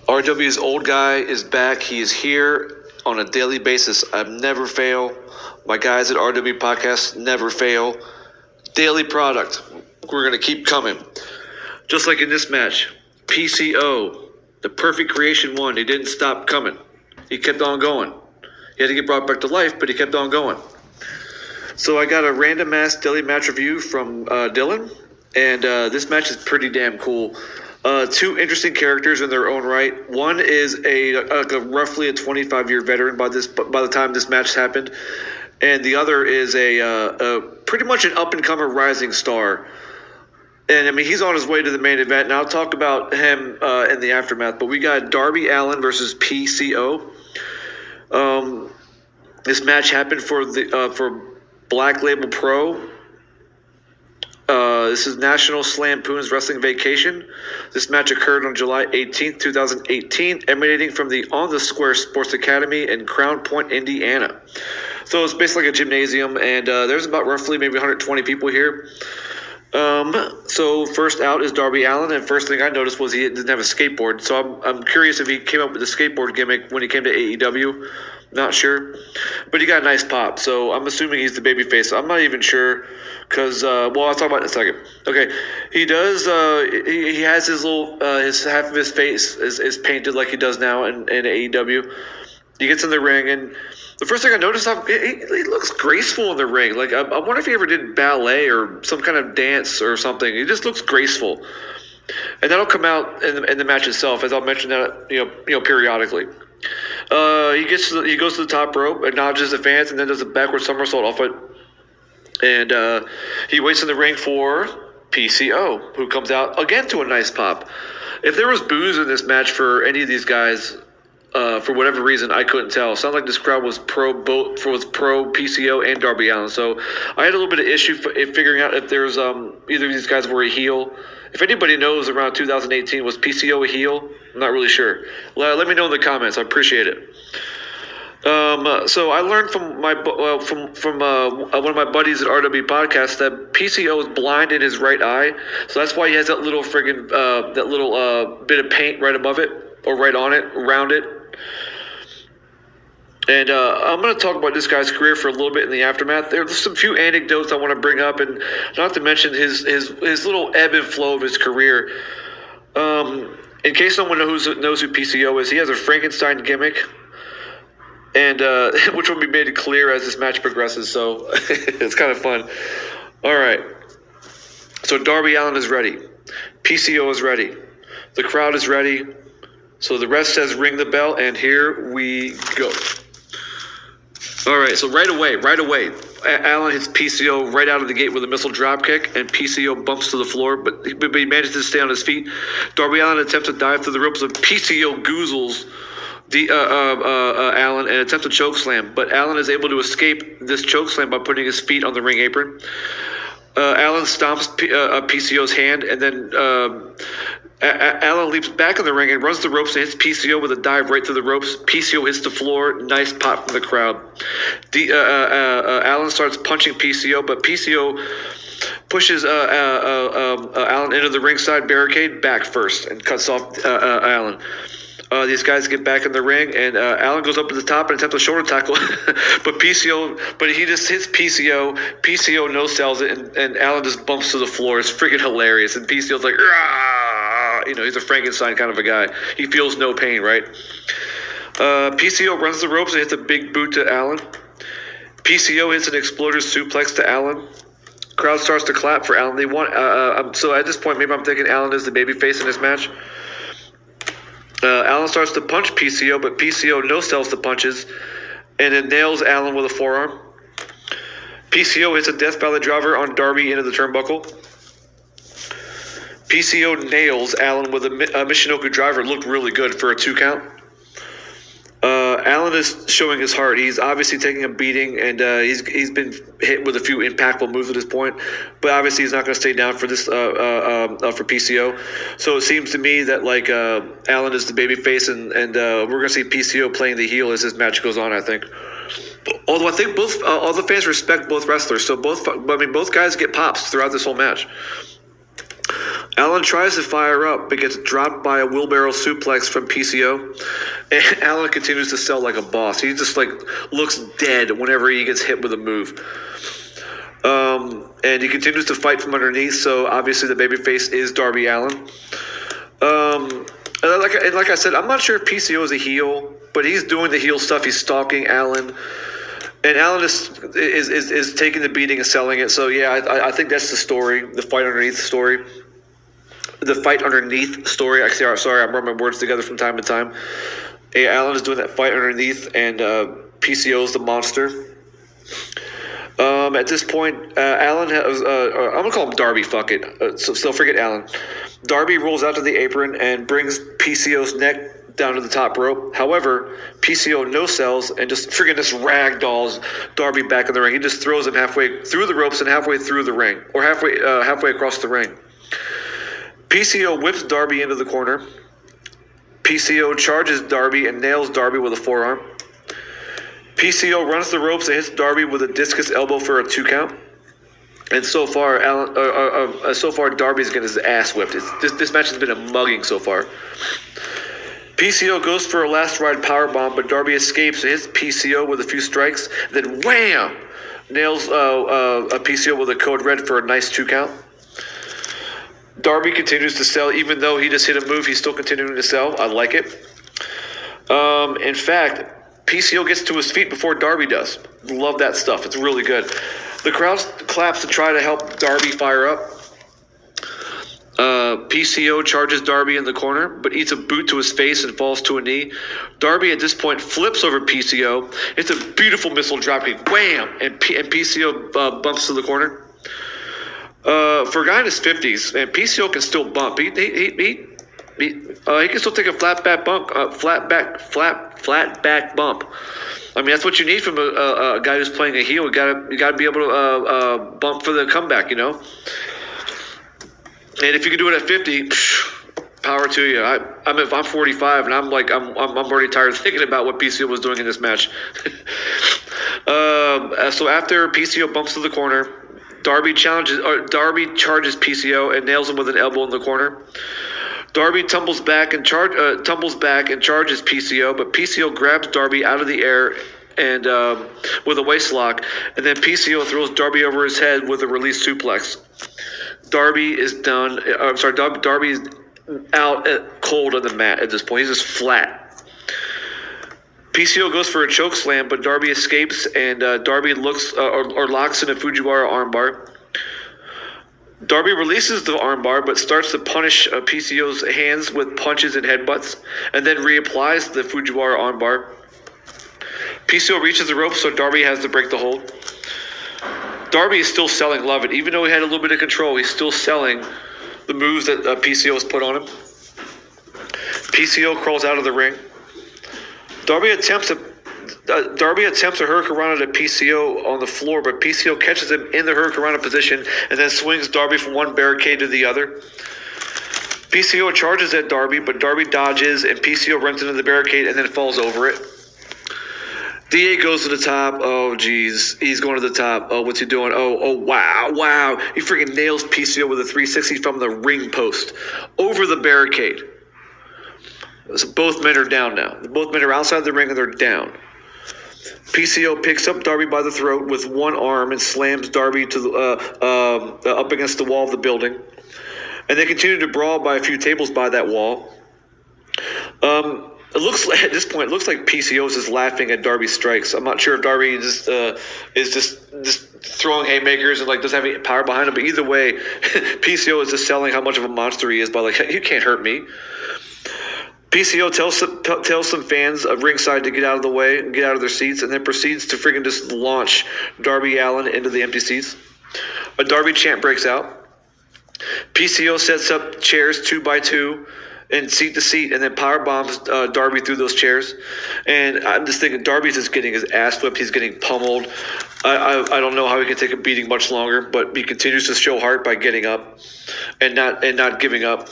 RW's Old Guy is back. He is here on a daily basis. I never fail. My guys at RW Podcast never fail. Daily product. We're going to keep coming. Just like in this match, PCO, the perfect creation won. He didn't stop coming. He kept on going. He had to get brought back to life, but he kept on going. So I got a random ass daily match review from Dylan, and this match is pretty damn cool. Two interesting characters in their own right. One is a roughly a 25-year veteran by the time this match happened, and the other is a pretty much an up-and-comer rising star. And I mean, he's on his way to the main event, and I'll talk about him in the aftermath. But we got Darby Allin versus PCO. This match happened for Black Label Pro. This is National Slampoon's Wrestling Vacation. This match occurred on July 18th, 2018, emanating from the On the Square Sports Academy in Crown Point, Indiana. So it's basically like a gymnasium, and there's about roughly maybe 120 people here. So first out is Darby Allin, and first thing I noticed was he didn't have a skateboard. So I'm curious if he came up with the skateboard gimmick when he came to AEW. Not sure, but he got a nice pop. So I'm assuming he's the babyface. I'm not even sure because I'll talk about it in a second. Okay, he does. He has his little his half of his face is painted like he does now in AEW. He gets in the ring, and the first thing I noticed, he looks graceful in the ring. Like I wonder if he ever did ballet or some kind of dance or something. He just looks graceful, and that'll come out in the match itself, as I'll mention that periodically. He goes to the top rope, acknowledges the fans, and then does a backward somersault off it. And he waits in the ring for PCO, who comes out again to a nice pop. If there was booze in this match for any of these guys, for whatever reason, I couldn't tell. It sounded like this crowd was pro PCO and Darby Allin. So I had a little bit of issue figuring out if there's either of these guys were a heel. If anybody knows around 2018, was PCO a heel? I'm not really sure. Let me know in the comments. I appreciate it. So I learned from my one of my buddies at RW Podcast that PCO is blind in his right eye. So that's why he has that little friggin' bit of paint right above it or right on it, around it. And I'm going to talk about this guy's career for a little bit in the aftermath. There's some few anecdotes I want to bring up, and not to mention his little ebb and flow of his career. In case someone knows who PCO is, he has a Frankenstein gimmick, and which will be made clear as this match progresses. So it's kind of fun. All right. So Darby Allin is ready. PCO is ready. The crowd is ready. So the ref says ring the bell, and here we go. All right, so right away, Allin hits PCO right out of the gate with a missile dropkick, and PCO bumps to the floor, but he manages to stay on his feet. Darby Allin attempts to dive through the ropes, but PCO goozles Allin and attempts a choke slam, but Allin is able to escape this choke slam by putting his feet on the ring apron. Allin stomps PCO's hand, and then Allin leaps back in the ring and runs the ropes and hits PCO with a dive right through the ropes. PCO hits the floor. Nice pop from the crowd. Allin starts punching PCO, but PCO pushes Allin into the ringside barricade back first and cuts off Allin. These guys get back in the ring, and Allin goes up to the top and attempts a shoulder tackle, but he just hits PCO. PCO no-sells it, and Allin just bumps to the floor. It's freaking hilarious, and PCO's like, "Rah!" He's a Frankenstein kind of a guy. He feels no pain, right? PCO runs the ropes and hits a big boot to Allin. PCO hits an exploder suplex to Allin. Crowd starts to clap for Allin. They want. So at this point, maybe I'm thinking Allin is the babyface in this match. Allin starts to punch PCO, but PCO no-sells the punches and then nails Allin with a forearm. PCO hits a Death Valley driver on Darby into the turnbuckle. PCO nails Allin with a Michinoku driver. Looked really good for a 2 count. Allin is showing his heart. He's obviously taking a beating, and he's been hit with a few impactful moves at this point. But obviously, he's not going to stay down for this for PCO. So it seems to me that Allin is the babyface, and we're going to see PCO playing the heel as this match goes on. I think. Although I think all the fans respect both wrestlers, so both guys get pops throughout this whole match. Allin tries to fire up, but gets dropped by a wheelbarrow suplex from PCO. And Allin continues to sell like a boss. He just like looks dead whenever he gets hit with a move. And he continues to fight from underneath. So obviously the babyface is Darby Allin. And like I said, I'm not sure if PCO is a heel, but he's doing the heel stuff. He's stalking Allin. And Allin is taking the beating and selling it. So yeah, I think that's the story, the fight underneath story. The fight underneath story. Actually, sorry, I'm rubbing my words together from time to time. Yeah, Allin is doing that fight underneath, and PCO is the monster. At this point, Allin has, I'm going to call him Darby, fuck it. So forget Allin. Darby rolls out to the apron and brings PCO's neck down to the top rope. However, PCO no-sells and just friggin' just ragdolls Darby back in the ring. He just throws him halfway through the ropes and halfway through the ring, or halfway across the ring. PCO whips Darby into the corner. PCO charges Darby and nails Darby with a forearm. PCO runs the ropes and hits Darby with a discus elbow for a 2 count. And so far, Darby's getting his ass whipped. This match has been a mugging so far. PCO goes for a last ride powerbomb, but Darby escapes and hits PCO with a few strikes. Then wham! Nails a PCO with a code red for a nice 2 count. Darby continues to sell. Even though he just hit a move, he's still continuing to sell. I like it. In fact, PCO gets to his feet before Darby does. Love that stuff. It's really good. The crowd claps to try to help Darby fire up. PCO charges Darby in the corner, but eats a boot to his face and falls to a knee. Darby at this point flips over PCO. It's a beautiful missile dropkick. Wham! And PCO bumps to the corner. For a guy in his 50s, man, PCO can still bump. He can still take a flat back bump. Flat back bump. I mean, that's what you need from a guy who's playing a heel. You gotta be able to bump for the comeback, you know. And if you can do it at 50, power to you. I'm 45, and I'm already tired of thinking about what PCO was doing in this match. So after PCO bumps to the corner, Darby charges PCO and nails him with an elbow in the corner. Darby tumbles back and charges PCO, but PCO grabs Darby out of the air and with a waist lock, and then PCO throws Darby over his head with a release suplex. Darby is done. Darby is out cold on the mat at this point. He's just flat. PCO goes for a choke slam, but Darby escapes, and Darby locks in a Fujiwara armbar. Darby releases the armbar, but starts to punish PCO's hands with punches and headbutts, and then reapplies the Fujiwara armbar. PCO reaches the ropes, so Darby has to break the hold. Darby is still selling, love it. Even though he had a little bit of control, he's still selling the moves that PCO has put on him. PCO crawls out of the ring. Darby attempts a Hurricanrana to PCO on the floor, but PCO catches him in the Hurricanrana position and then swings Darby from one barricade to the other. PCO charges at Darby, but Darby dodges and PCO runs into the barricade and then falls over it. DA goes to the top. Oh, geez. He's going to the top. Oh, what's he doing? Oh, wow. He freaking nails PCO with a 360 from the ring post over the barricade. So both men are down now. Both men are outside the ring and they're down. PCO picks up Darby by the throat with one arm and slams Darby to up against the wall of the building. And they continue to brawl by a few tables by that wall. It looks at this point, it looks like PCO is just laughing at Darby's strikes. I'm not sure if Darby is just throwing haymakers and like doesn't have any power behind him. But either way, PCO is just selling how much of a monster he is by like, you can't hurt me. PCO tells some fans of ringside to get out of the way and get out of their seats, and then proceeds to freaking just launch Darby Allin into the empty seats. A Darby chant breaks out. PCO sets up chairs 2 by 2 and seat to seat, and then power bombs Darby through those chairs. And I'm just thinking Darby's just getting his ass whipped. He's getting pummeled. I don't know how he can take a beating much longer, but he continues to show heart by getting up and not giving up.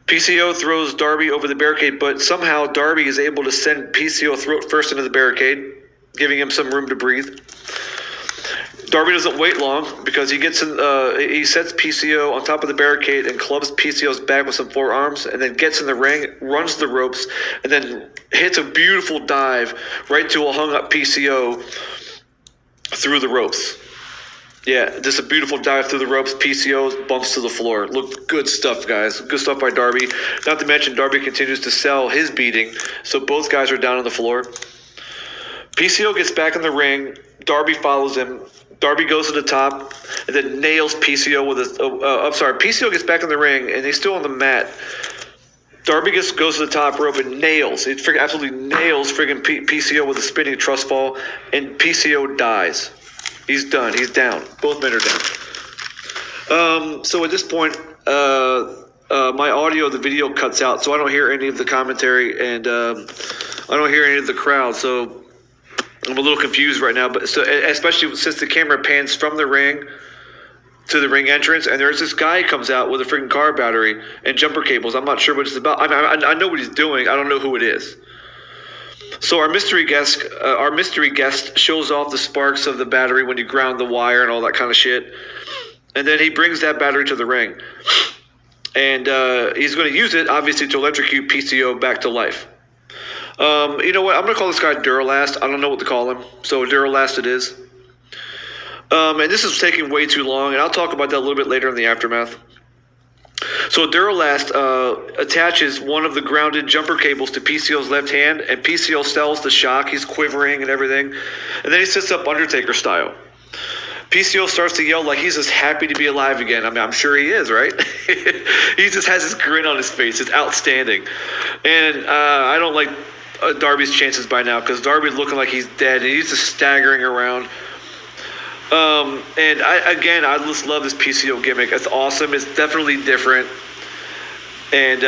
PCO throws Darby over the barricade, but somehow Darby is able to send PCO throat first into the barricade, giving him some room to breathe. Darby doesn't wait long because he gets in. He sets PCO on top of the barricade and clubs PCO's back with some forearms, and then gets in the ring, runs the ropes, and then hits a beautiful dive right to a hung up PCO through the ropes. Yeah, just a beautiful dive through the ropes. PCO bumps to the floor. Look, good stuff, guys. Good stuff by Darby. Not to mention, Darby continues to sell his beating, so both guys are down on the floor. PCO gets back in the ring. Darby follows him. Darby goes to the top and then nails PCO with his. PCO gets back in the ring and he's still on the mat. Darby goes to the top rope and nails. He absolutely nails friggin' PCO with a spinning trust fall, and PCO dies. He's done. He's down. Both men are down. So at this point, my audio, the video cuts out, so I don't hear any of the commentary, and I don't hear any of the crowd. So I'm a little confused right now, but so especially since the camera pans from the ring to the ring entrance, and there's this guy comes out with a freaking car battery and jumper cables. I'm not sure what it's about. I know what he's doing. I don't know who it is. So our mystery guest shows off the sparks of the battery when you ground the wire and all that kind of shit, and then he brings that battery to the ring, and he's going to use it obviously to electrocute PCO back to life. You know what? I'm going to call this guy Duralast. I don't know what to call him. So Duralast it is. And this is taking way too long, and I'll talk about that a little bit later in the aftermath. So Duralast attaches one of the grounded jumper cables to PCO's left hand, and PCO sells the shock. He's quivering and everything. And then he sits up Undertaker style. PCO starts to yell like he's just happy to be alive again. I mean, I'm sure he is, right? He just has this grin on his face. It's outstanding. And I don't like Darby's chances by now because Darby's looking like he's dead and he's just staggering around. And I just love this PCO gimmick. It's awesome. It's definitely different. And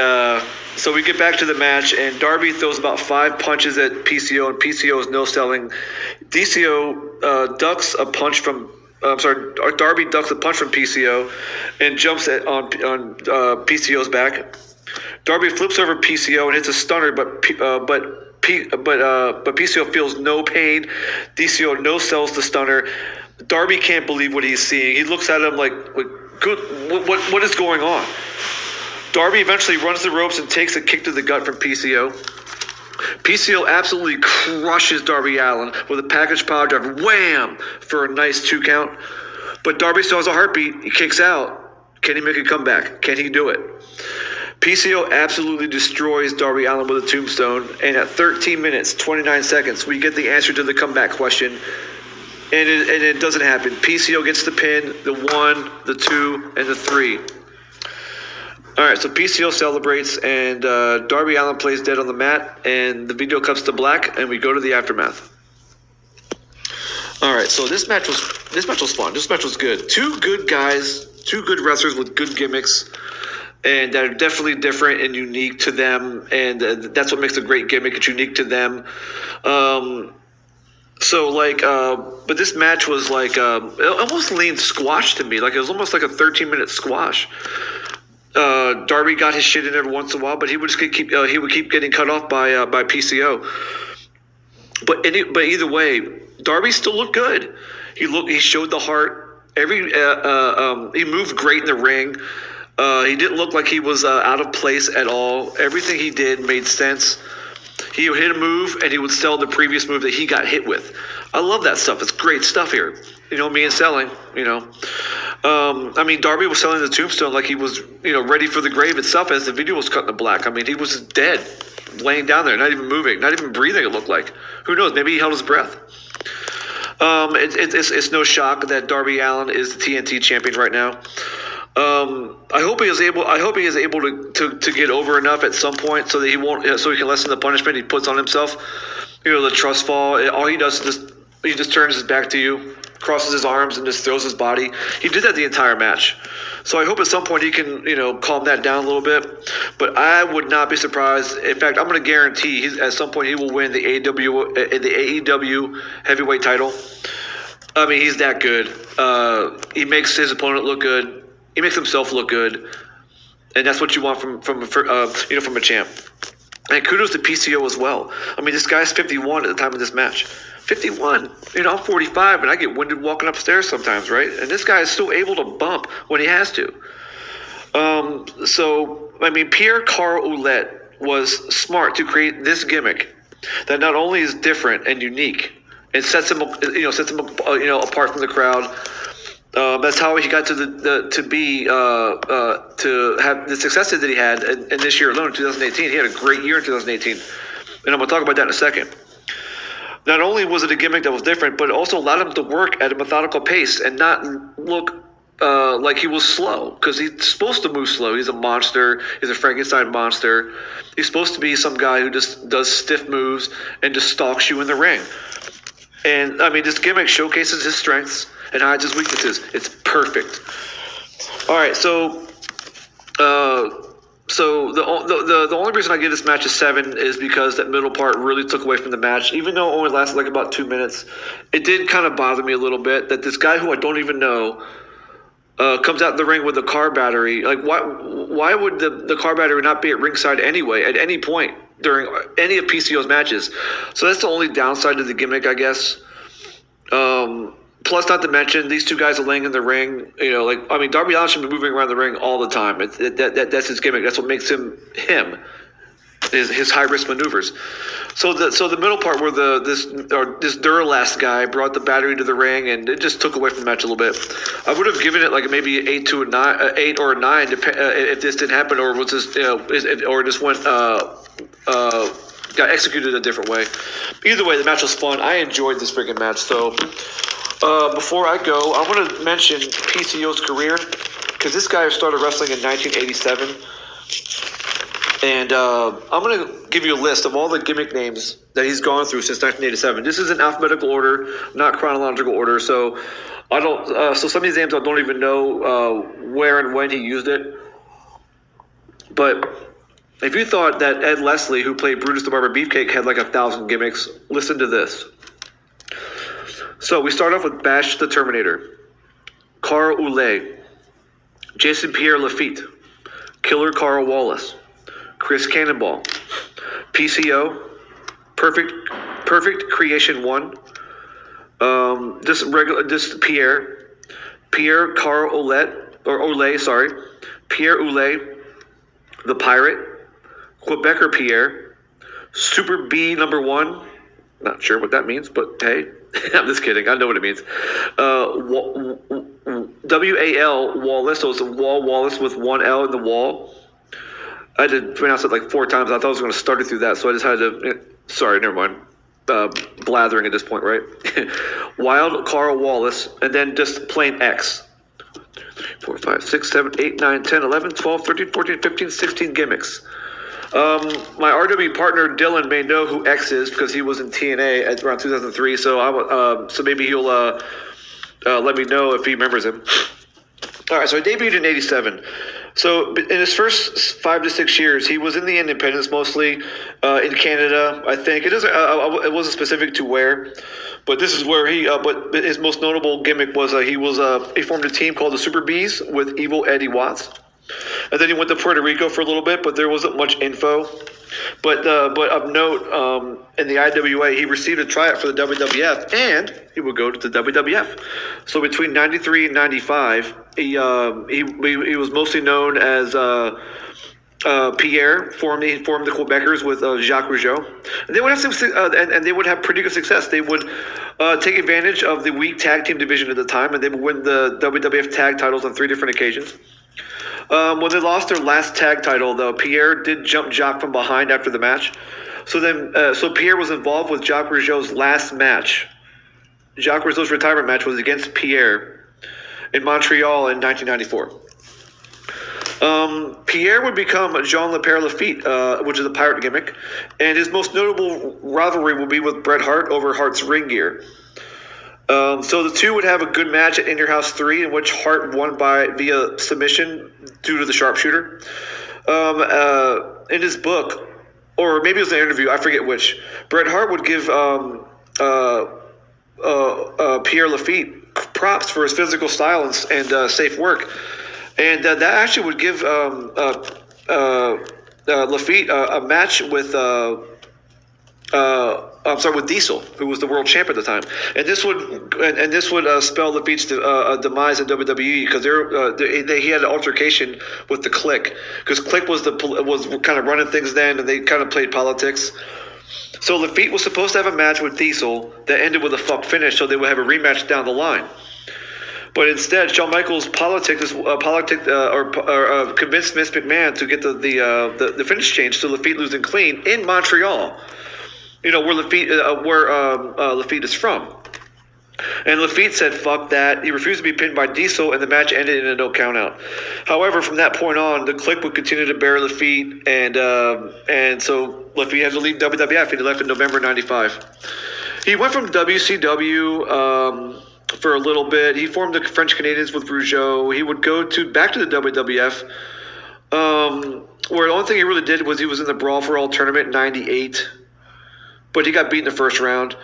so we get back to the match, and Darby throws about 5 punches at PCO, and PCO is no-selling. DCO ducks a punch from. Darby ducks a punch from PCO and jumps on PCO's back. Darby flips over PCO and hits a stunner, but PCO feels no pain. DCO no-sells the stunner. Darby can't believe what he's seeing. He looks at him like good. What is going on? Darby eventually runs the ropes and takes a kick to the gut from PCO. PCO absolutely crushes Darby Allin with a package power driver, wham, for a nice 2 count. But Darby still has a heartbeat. He kicks out. Can he make a comeback? Can he do it? PCO absolutely destroys Darby Allin with a tombstone, and at 13 minutes, 29 seconds, we get the answer to the comeback question, and it doesn't happen. PCO gets the pin, the 1, the 2, and the 3. All right, so PCO celebrates, and Darby Allin plays dead on the mat, and the video cuts to black, and we go to the aftermath. All right, so this match was fun. This match was good. 2 good guys, 2 good wrestlers with good gimmicks, and that are definitely different and unique to them, and that's what makes a great gimmick. It's unique to them. But this match was like it almost leaned squash to me. Like it was almost like a 13-minute squash. Darby got his shit in every once in a while, but he would just keep getting cut off by PCO. But either way, Darby still looked good. He showed the heart. He moved great in the ring. He didn't look like he was out of place at all. Everything he did made sense. He would hit a move, and he would sell the previous move that he got hit with. I love that stuff. It's great stuff here. You know, me and selling, you know. Darby was selling the tombstone like he was, ready for the grave itself as the video was cut to black. I mean, he was dead, laying down there, not even moving, not even breathing, it looked like. Who knows? Maybe he held his breath. It's no shock that Darby Allin is the TNT champion right now. I hope he is able to get over enough at some point so that he can lessen the punishment he puts on himself. The trust fall. All he does is he just turns his back to you, crosses his arms, and just throws his body. He did that the entire match. So I hope at some point he can, calm that down a little bit. But I would not be surprised. In fact, I'm going to guarantee at some point he will win the AEW heavyweight title. I mean, he's that good. He makes his opponent look good. He makes himself look good, and that's what you want from a champ. And kudos to PCO as well. I mean, this guy's 51 at the time of this match. 51. I'm 45, and I get winded walking upstairs sometimes, right? And this guy is still able to bump when he has to. Pierre Carl Ouellet was smart to create this gimmick that not only is different and unique and sets him apart from the crowd. That's how he got to have the success that he had in this year alone, in 2018. He had a great year in 2018, and I'm going to talk about that in a second. Not only was it a gimmick that was different, but it also allowed him to work at a methodical pace and not look like he was slow, because he's supposed to move slow. He's a monster. He's a Frankenstein monster. He's supposed to be some guy who just does stiff moves and just stalks you in the ring. And, this gimmick showcases his strengths and hides his weaknesses. It's perfect. All right, so the only reason I give this match a 7 is because that middle part really took away from the match. Even though it only lasted like about 2 minutes, it did kind of bother me a little bit that this guy who I don't even know comes out in the ring with a car battery. Like, why would the car battery not be at ringside anyway at any point during any of PCO's matches? So that's the only downside to the gimmick, I guess. Plus, not to mention, these two guys are laying in the ring. Darby Allin should be moving around the ring all the time. That's his gimmick. That's what makes him him. His high risk maneuvers. So the middle part where this Duralast guy brought the battery to the ring, and it just took away from the match a little bit. I would have given it like maybe 8 or a 9 if this didn't happen, or was this or just went got executed a different way. Either way, the match was fun. I enjoyed this freaking match. So before I go, I want to mention PCO's career, because this guy started wrestling in 1987. And I'm going to give you a list of all the gimmick names that he's gone through since 1987. This is in alphabetical order, not chronological order. So so some of these names I don't even know where and when he used it. But if you thought that Ed Leslie, who played Brutus the Barber Beefcake, had like 1,000 gimmicks, listen to this. So we start off with Bash the Terminator, Carl Ouellet, Jason Pierre Lafitte, Killer Carl Wallace, Chris Cannonball, PCO, Perfect Creation 1, Pierre Carl Ouellet, Pierre Ouellet, the Pirate, Quebecer Pierre, Super B number 1, not sure what that means, but hey, I'm just kidding, I know what it means. W-A-L Wallace, so it's a Wall Wallace with one L in the wall. I had to pronounce it like 4 times. I thought I was going to start it through that, so I just had to. Sorry, never mind. Blathering at this point, right? Wild Carl Wallace, and then just plain X. 4, 5, 6, 7, 8, 9, 10, 11, 12, 13, 14, 15, 16 gimmicks. My RW partner Dylan may know who X is because he was in TNA at around 2003. So maybe he'll let me know if he remembers him. All right, so I debuted in '87. So in his first 5 to 6 years, he was in the independents mostly in Canada. I think it wasn't specific to where, but this is where he. But his most notable gimmick was he formed a team called the Super Bees with Evil Eddie Watts, and then he went to Puerto Rico for a little bit, but there wasn't much info. But of note, in the IWA, he received a tryout for the WWF, and he would go to the WWF. So between '93 and '95, he was mostly known as Pierre. Formed the Quebecers with Jacques Rougeau, and they would have and they would have pretty good success. They would take advantage of the weak tag team division at the time, and they would win the WWF tag titles on 3 different occasions. When they lost their last tag title, though, Pierre did jump Jacques from behind after the match. So Pierre was involved with Jacques Rougeau's last match. Jacques Rougeau's retirement match was against Pierre in Montreal in 1994. Pierre would become Jean Le Père Lafitte, which is a pirate gimmick, and his most notable rivalry will be with Bret Hart over Hart's ring gear. So the two would have a good match at In Your House 3, in which Hart won via submission due to the sharpshooter. In his book, or maybe it was an interview, I forget which, Bret Hart would give Pierre Lafitte props for his physical style and safe work. And that actually would give Lafitte a match with with Diesel, who was the world champion at the time, and this would spell Lafitte's demise in WWE because he had an altercation with the Clique because Clique was kind of running things then, and they kind of played politics. So Lafitte was supposed to have a match with Diesel that ended with a fuck finish, so they would have a rematch down the line. But instead, Shawn Michaels convinced Vince McMahon to get the finish changed to Lafitte losing clean in Montreal. Where Lafitte is from. And Lafitte said, fuck that. He refused to be pinned by Diesel, and the match ended in a no count out. However, from that point on, the Clique would continue to bury Lafitte, and so Lafitte had to leave WWF. He left in November 95. He went from WCW for a little bit. He formed the French Canadians with Rougeau. He would go back to the WWF, where the only thing he really did was he was in the Brawl for All tournament in 98. But he got beat in the first round.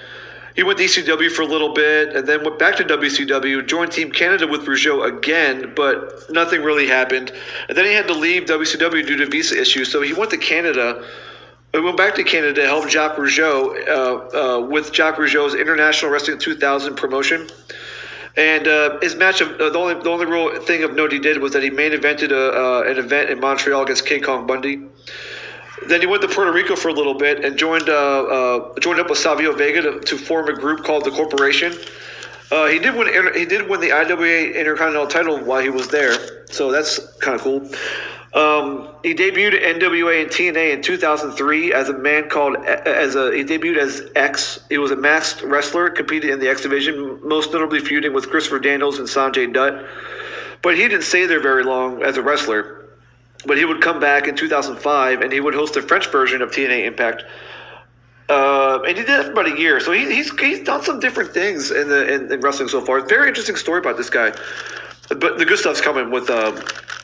He went to ECW for a little bit and then went back to WCW, joined Team Canada with Rougeau again, but nothing really happened. And then he had to leave WCW due to visa issues, so he went to Canada. He went back to Canada to help Jacques Rougeau with Jacques Rougeau's International Wrestling 2000 promotion. And his match, the only real thing of note he did was that he main evented an event in Montreal against King Kong Bundy. Then he went to Puerto Rico for a little bit and joined up with Savio Vega to form a group called the Corporation. He did win the IWA Intercontinental title while he was there, so that's kind of cool. He debuted at NWA and TNA in 2003 as a man he debuted as X. He was a masked wrestler, competed in the X division, most notably feuding with Christopher Daniels and Sanjay Dutt. But he didn't stay there very long as a wrestler. But he would come back in 2005, and he would host the French version of TNA Impact. And he did that for about a year. So he's done some different things in wrestling so far. Very interesting story about this guy. But the good stuff's coming with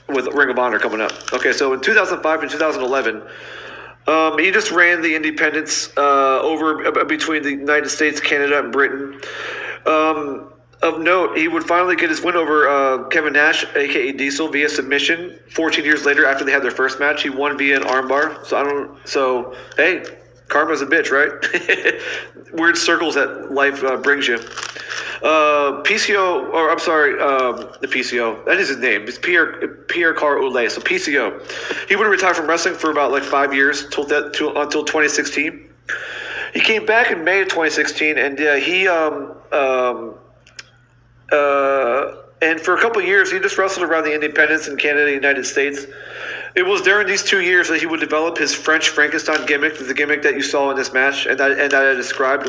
Ring of Honor coming up. Okay, so in 2005 and 2011, he just ran the independents over between the United States, Canada, and Britain. Of note, he would finally get his win over Kevin Nash, a.k.a. Diesel, via submission 14 years later after they had their first match. He won via an armbar. So, hey, karma's a bitch, right? Weird circles that life brings you. The PCO. That is his name. It's Pierre Car Oulet. So PCO. He would retire from wrestling for about 5 years until 2016. He came back in May of 2016, and and for a couple of years, he just wrestled around the independents in Canada and the United States. It was during these 2 years that he would develop his French Frankenstein gimmick, the gimmick that you saw in this match and that I described.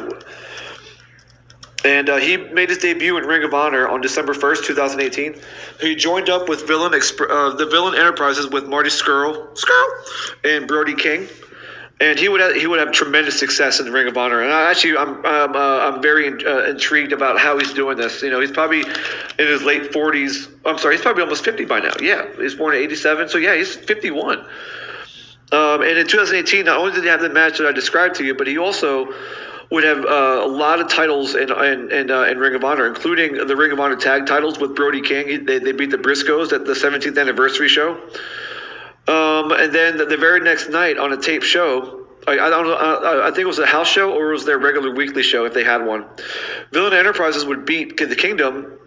And he made his debut in Ring of Honor on December 1st, 2018. He joined up with the Villain Enterprises with Marty Scurll and Brody King. And he would have tremendous success in the Ring of Honor, and I'm very intrigued about how he's doing this. He's probably in his late 40s. I'm sorry, he's probably almost 50 by now. Yeah, he's born in '87, so yeah, he's 51. And in 2018, not only did he have the match that I described to you, but he also would have a lot of titles in Ring of Honor, including the Ring of Honor tag titles with Brody King. They beat the Briscoes at the 17th anniversary show. And then the very next night on a taped show, I don't know, I think it was a house show or it was their regular weekly show if they had one. Villain Enterprises would beat the Kingdom,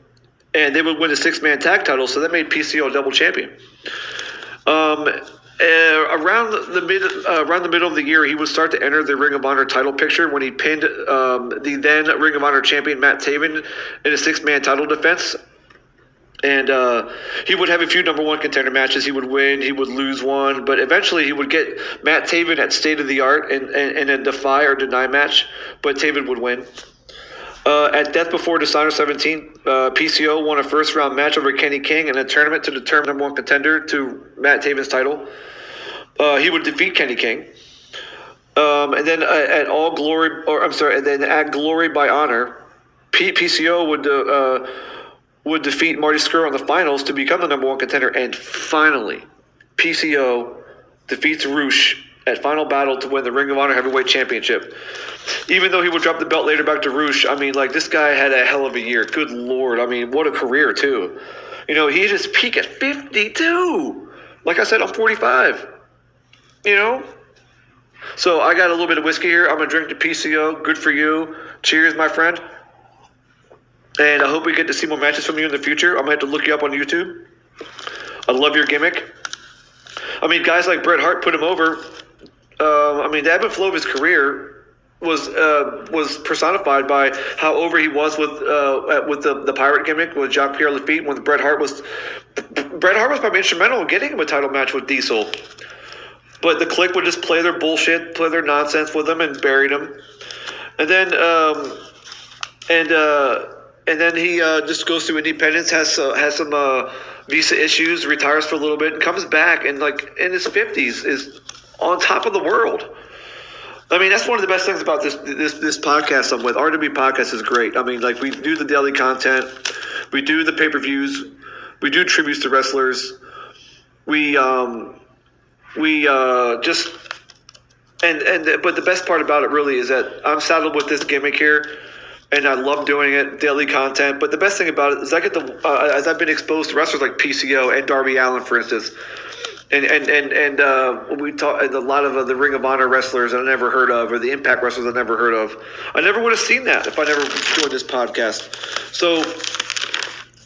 and they would win the 6-man tag title, so that made PCO a double champion. Around the middle of the year, he would start to enter the Ring of Honor title picture when he pinned the then Ring of Honor champion Matt Taven in a 6-man title defense. And he would have a few number one contender matches. He would win, he would lose one, but eventually he would get Matt Taven at State of the Art in a defy or deny match, but Taven would win. At Death Before Dishonor 17, PCO won a first-round match over Kenny King in a tournament to determine number one contender to Matt Taven's title. He would defeat Kenny King. And then at Glory by Honor, PCO would defeat Marty Scurll in the finals to become the number one contender. And finally, PCO defeats Roosh at Final Battle to win the Ring of Honor Heavyweight Championship. Even though he would drop the belt later back to Roosh, this guy had a hell of a year. Good Lord. What a career, too. He just peaked at 52. Like I said, I'm 45. So I got a little bit of whiskey here. I'm going to drink the PCO. Good for you. Cheers, my friend. And I hope we get to see more matches from you in the future. I'm going to have to look you up on YouTube. I love your gimmick. I mean, guys like Bret Hart put him over. I mean, the ebb and flow of his career was personified by how over he was with the pirate gimmick with Jacques-Pierre Lafitte when Bret Hart was probably instrumental in getting him a title match with Diesel. But the Clique would just play their bullshit, play their nonsense with him, and buried him. And then he just goes through independence, has some visa issues, retires for a little bit, and comes back, and like in his 50s is on top of the world. I mean, that's one of the best things about this podcast I'm with. RW Podcast is great. I mean, like, we do the daily content, we do the pay-per-views, we do tributes to wrestlers, we just but the best part about it really is that I'm saddled with this gimmick here, and I love doing it, daily content. But the best thing about it is I get as I've been exposed to wrestlers like PCO and Darby Allin, for instance. And we talk a lot of the Ring of Honor wrestlers I never heard of, or the Impact wrestlers I never heard of. I never would have seen that if I never joined this podcast. So,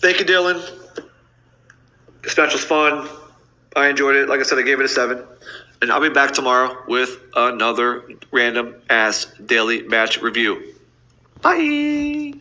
thank you, Dylan. This match was fun. I enjoyed it. Like I said, I gave it a 7. And I'll be back tomorrow with another random ass daily match review. Bye.